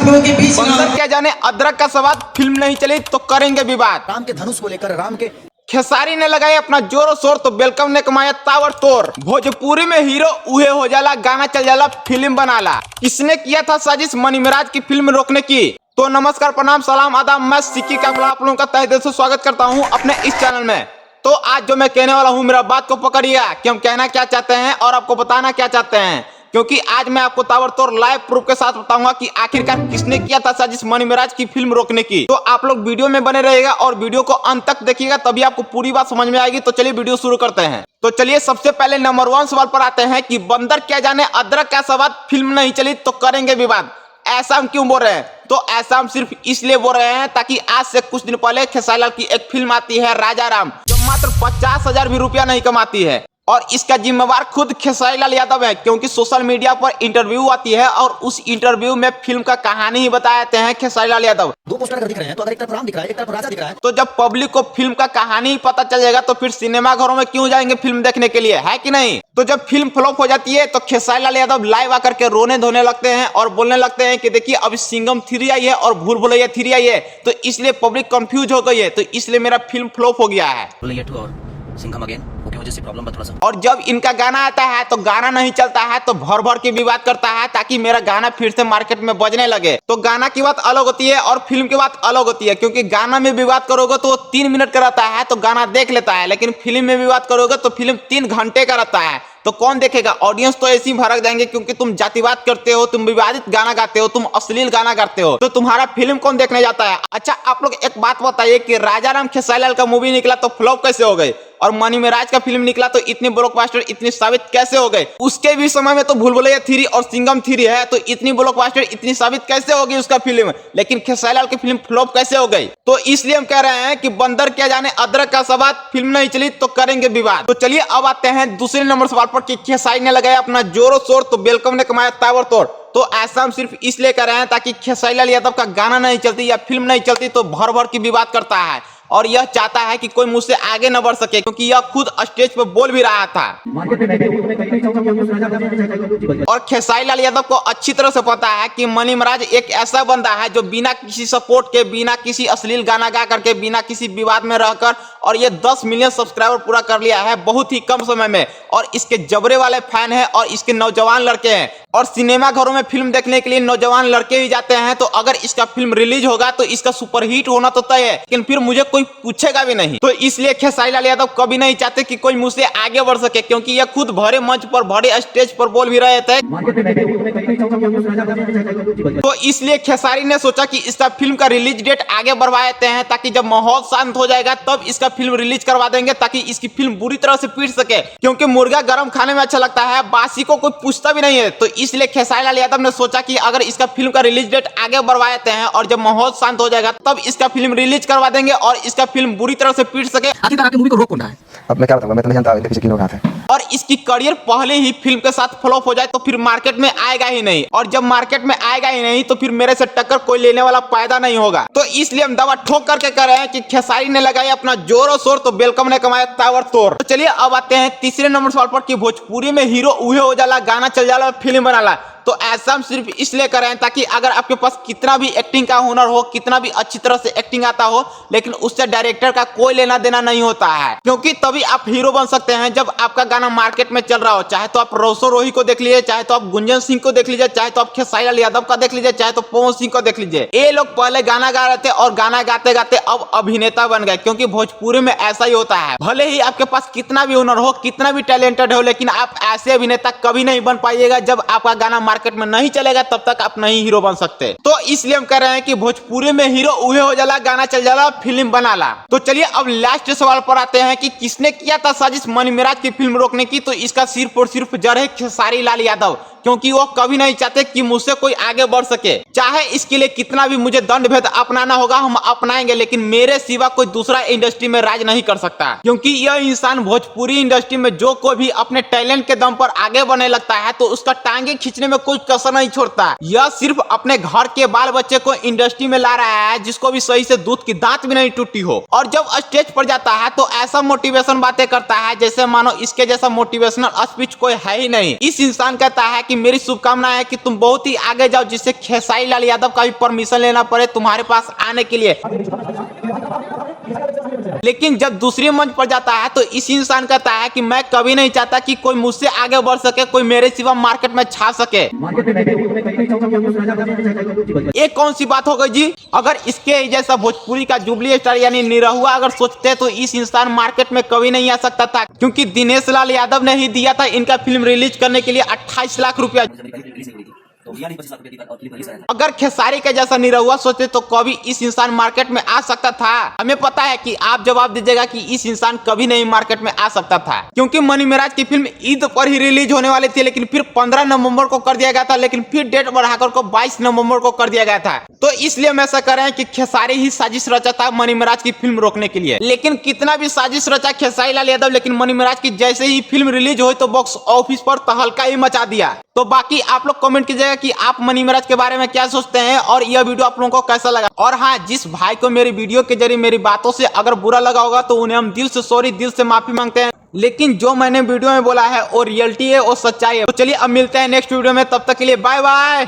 लोगों के बीच बंदर क्या जाने अदरक का स्वाद, फिल्म नहीं चली तो करेंगे विवाद। राम के धनुष को लेकर राम के खेसारी ने लगाया अपना जोर शोर तो वेलकम ने कमाया ताबड़तोड़। भोजपुरी में हीरो उहे हो जाला, गाना चल जाला, फिल्म बनाला। किसने किया था साजिश मनी मिराज की फिल्म रोकने की? तो नमस्कार, प्रणाम, सलाम, आदाब, मैं सिक्की काफिला आप लोगों का तहे दिल से स्वागत करता हूं अपने इस चैनल में। तो आज जो मैं कहने वाला हूं, मेरा बात को पकड़िएगा कि हम कहना क्या चाहते हैं और आपको बताना क्या चाहते हैं, क्योंकि आज मैं आपको ताबड़तोड़ लाइव प्रूफ के साथ बताऊंगा कि आखिरकार किसने किया था साजिश मनी मिराज की फिल्म रोकने की। तो आप लोग वीडियो में बने रहिएगा और वीडियो को अंत तक देखिएगा, तभी आपको पूरी बात समझ में आएगी। तो चलिए वीडियो शुरू करते हैं। तो चलिए सबसे पहले नंबर 1 सवाल पर आते हैं कि बंदर क्या जाने अदरक का स्वाद, फिल्म नहीं चली तो करेंगे विवाद। ऐसा हम क्यों बोल रहे हैं? तो ऐसा हम सिर्फ इसलिए बोल रहे हैं ताकि आज से कुछ दिन पहले खेसारी लाल की एक फिल्म आती है राजा राम, जो मात्र 50,000 भी रुपया नहीं कमाती है, और इसका जिम्मेवार खुद खेसारी लाल यादव है, क्योंकि सोशल मीडिया पर इंटरव्यू आती है और उस इंटरव्यू में फिल्म का कहानी ही बताते हैं खेसारी लाल यादव। दो पोस्टर दिख रहे हैं, तो अगर एक तरफ राम दिख रहा है, एक तरफ राजा दिख रहा है, तो जब पब्लिक को फिल्म का कहानी ही पता चल जाएगा तो फिर सिनेमा घरों में क्यों जाएंगे फिल्म देखने के लिए, है कि नहीं? तो जब फिल्म फ्लॉप हो जाती है तो खेसारी लाल यादव लाइव आकर के रोने धोने लगते हैं और बोलने लगते हैं कि देखिए अभी सिंघम 3 आई है और भूल भुलैया 3 आई है, तो इसलिए पब्लिक कंफ्यूज हो गई है, तो इसलिए मेरा फिल्म फ्लॉप हो गया है। सिंघम अगेन की वजह से प्रॉब्लम थोड़ा सा। और जब इनका गाना आता है तो गाना नहीं चलता है तो भर भर के विवाद करता है ताकि मेरा गाना फिर से मार्केट में बजने लगे। तो गाना की बात अलग होती है और फिल्म की बात अलग होती है, क्योंकि गाना में विवाद करोगे तो 3 मिनट का रहता है तो गाना देख लेता है, लेकिन फिल्म में विवाद करोगे तो फिल्म 3 घंटे का रहता है, तो कौन देखेगा? ऑडियंस तो ऐसे ही भड़क जाएंगे, क्योंकि तुम जातिवाद करते हो, तुम विवादित गाना गाते हो, तुम अश्लील गाना गाते हो, तो तुम्हारा फिल्म कौन देखने जाता है? अच्छा आप लोग एक बात बताइए कि राजा राम खेसारी लाल का मूवी निकला तो फ्लॉप कैसे हो गई, और मनी मिराज का फिल्म निकला तो इतनी ब्लॉकबस्टर, इतनी साबित कैसे हो गई? उसके भी समय में तो भूल भुलैया 3 और सिंघम 3 है, तो इतनी ब्लॉकबस्टर, इतनी साबित कैसे होगी उसका फिल्म, लेकिन खेसारी लाल की फिल्म फ्लॉप कैसे हो गई? तो इसलिए हम कह रहे हैं कि बंदर क्या जाने अदरक का स्वाद, फिल्म नहीं चली तो करेंगे विवाद। तो चलिए अब आते हैं दूसरे नंबर सवाल पर कि खेसारी ने लगाया अपना जोरों शोर तो वेलकम ने कमाया ताबड़तोड़। तो ऐसा हम सिर्फ इसलिए कर रहे हैं ताकि खेसारी लाल यादव का गाना नहीं चलती या फिल्म नहीं चलती तो भर भर की विवाद करता है, और यह चाहता है कि कोई मुझसे आगे न बढ़ सके, क्योंकि यह खुद स्टेज पर बोल भी रहा था। और खेसारी लाल यादव को अच्छी तरह से पता है कि मनी मिराज एक ऐसा बंदा है जो बिना किसी सपोर्ट के, बिना किसी अश्लील गाना गा करके, बिना किसी विवाद में रहकर, और ये 10 मिलियन सब्सक्राइबर पूरा कर लिया है बहुत ही कम समय में, और इसके जबरे वाले फैन है और इसके नौजवान लड़के हैं, और सिनेमा घरों में फिल्म देखने के लिए नौजवान लड़के भी जाते हैं। तो अगर इसका फिल्म रिलीज होगा तो इसका सुपरहिट होना तो तय है, लेकिन फिर मुझे कोई पूछेगा भी नहीं। तो इसलिए खेसारी लाल यादव कभी नहीं चाहते कि कोई मुझसे आगे बढ़ सके, क्योंकि यह खुद भरे मंच पर, भरे स्टेज पर बोल भी रहे थे। तो इसलिए खेसारी ने सोचा कि इसका फिल्म का रिलीज डेट आगे बढ़वा देते हैं, ताकि जब माहौल शांत हो जाएगा तब इसका फिल्म रिलीज करवा देंगे, ताकि इसकी फिल्म बुरी तरह से पीट सके, क्योंकि मुर्गा गर्म खाने में अच्छा लगता है, बासी को कोई पूछता भी नहीं है। तो इसलिए खेसारी लाल यादव ने सोचा कि अगर इसका फिल्म का रिलीज डेट आगे बढ़वा देते हैं और जब माहौल शांत हो जाएगा तब इसका फिल्म रिलीज करवा देंगे और इसका फिल्म बुरी तरह से पीट सके। आखिरकार आपकी मूवी को रोक कौन रहा है? अब मैं क्या बताऊंगा, मैं तो नहीं जानता पीछे किन लोग हाथ है। और इसकी करियर पहले ही फिल्म के साथ फ्लॉप हो जाए तो फिर मार्केट में आएगा ही नहीं, और जब मार्केट में आएगा ही नहीं तो फिर मेरे से टक्कर कोई लेने वाला पैदा नहीं होगा। तो इसलिए हम दवा ठोक करके कह रहे हैं कि खेसारी ने लगाया अपना जोरों शोर तो वेलकम ने कमाया ताबड़तोड़। तो चलिए अब आते हैं तीसरे नंबर सवाल पर कि भोजपुरी में हीरो उहे हो जाला, गाना चल जाला, फिल्म बनाला। तो ऐसा हम सिर्फ इसलिए कर रहे हैं ताकि अगर आपके पास कितना भी एक्टिंग का हुनर हो, कितना भी अच्छी तरह से एक्टिंग आता हो, लेकिन उससे डायरेक्टर का कोई लेना देना नहीं होता है, क्योंकि तभी आप हीरो बन सकते हैं जब आपका गाना मार्केट में चल रहा हो। चाहे तो आप रोशो रोही को देख लीजिए, चाहे तो आप गुंजन सिंह को देख लीजिए, चाहे तो आप खेसारी लाल यादव का देख लीजिए, चाहे तो पवन सिंह को देख लीजिए। ये लोग पहले गाना गा रहे थे और गाना गाते गाते अब अभिनेता बन गए, क्योंकि भोजपुरी में ऐसा ही होता है। भले ही आपके पास कितना भी हुनर हो, कितना भी टैलेंटेड हो, लेकिन आप ऐसे अभिनेता कभी नहीं बन पाइएगा जब आपका गाना मार्केट में नहीं चलेगा, तब तक आप नहीं हीरो बन सकते। तो इसलिए हम कह रहे हैं कि भोजपुरी में हीरो उहे हो जाला, गाना चल जाला, फिल्म बनाला। तो चलिए अब लास्ट सवाल पर आते हैं कि किसने किया था साजिश मनी मिराज की फिल्म रोकने की? तो इसका सिर्फ और सिर्फ जड़ है खेसारी लाल यादव, क्योंकि वो कभी नहीं चाहते कि मुझसे कोई आगे बढ़ सके। चाहे इसके लिए कितना भी मुझे दंड भेद अपनाना होगा हम अपनाएंगे, लेकिन मेरे सिवा कोई दूसरा इंडस्ट्री में राज नहीं कर सकता, क्योंकि यह इंसान भोजपुरी इंडस्ट्री में जो कोई भी अपने टैलेंट के दम पर आगे बढ़ने लगता है तो उसका टांगे खींचने में कोई कसर नहीं छोड़ता। यह सिर्फ अपने घर के बाल बच्चे को इंडस्ट्री में ला रहा है जिसको भी सही से दूध की दांत भी नहीं टूटी हो, और जब स्टेज पर जाता है तो ऐसा मोटिवेशन बातें करता है जैसे मानो इसके जैसा मोटिवेशनल स्पीच कोई है ही नहीं। इस इंसान कहता है कि मेरी शुभकामना है कि तुम बहुत ही आगे जाओ जिससे खेसारी लाल यादव का भी परमिशन लेना पड़े तुम्हारे पास आने के लिए। लेकिन जब दूसरे मंच पर जाता है तो इस इंसान कहता है कि मैं कभी नहीं चाहता कि कोई मुझसे आगे बढ़ सके, कोई मेरे सिवा मार्केट में छा सके। ये कौन सी बात हो गई जी? अगर इसके जैसा भोजपुरी का जुबली स्टार यानी निरहुआ अगर सोचते तो इस इंसान मार्केट में कभी नहीं आ सकता था, क्योंकि दिनेश लाल यादव ने ही दिया था इनका फिल्म रिलीज करने के लिए 28 लाख रुपया। अगर खेसारी के जैसा निरहुआ सोचते तो कभी इस इंसान मार्केट में आ सकता था? हमें पता है कि आप जवाब दीजिएगा कि इस इंसान कभी नहीं मार्केट में आ सकता था, क्योंकि मनी मेराज की फिल्म ईद पर ही रिलीज होने वाली थी, लेकिन फिर 15 नवंबर को कर दिया गया था, लेकिन फिर डेट बढ़ाकर को 22 नवंबर को कर दिया गया था। तो इसलिए हम ऐसा कर रहे हैं कि खेसारी ही साजिश रचा था मनी मेराज की फिल्म रोकने के लिए। लेकिन कितना भी साजिश रचा खेसारी लाल यादव, लेकिन मनी मेराज की जैसे ही फिल्म रिलीज हुई तो बॉक्स ऑफिस पर तहलका ही मचा दिया। तो बाकी आप लोग कमेंट कीजिएगा कि आप मनी मेराज के बारे में क्या सोचते हैं और यह वीडियो आप लोगों को कैसा लगा। और हाँ, जिस भाई को मेरी वीडियो के जरिए मेरी बातों से अगर बुरा लगा होगा तो उन्हें हम दिल से सॉरी, दिल से माफी मांगते हैं। लेकिन जो मैंने वीडियो में बोला है वो रियलिटी है, वो सच्चाई है। तो चलिए अब मिलते हैं नेक्स्ट वीडियो में, तब तक के लिए बाय बाय।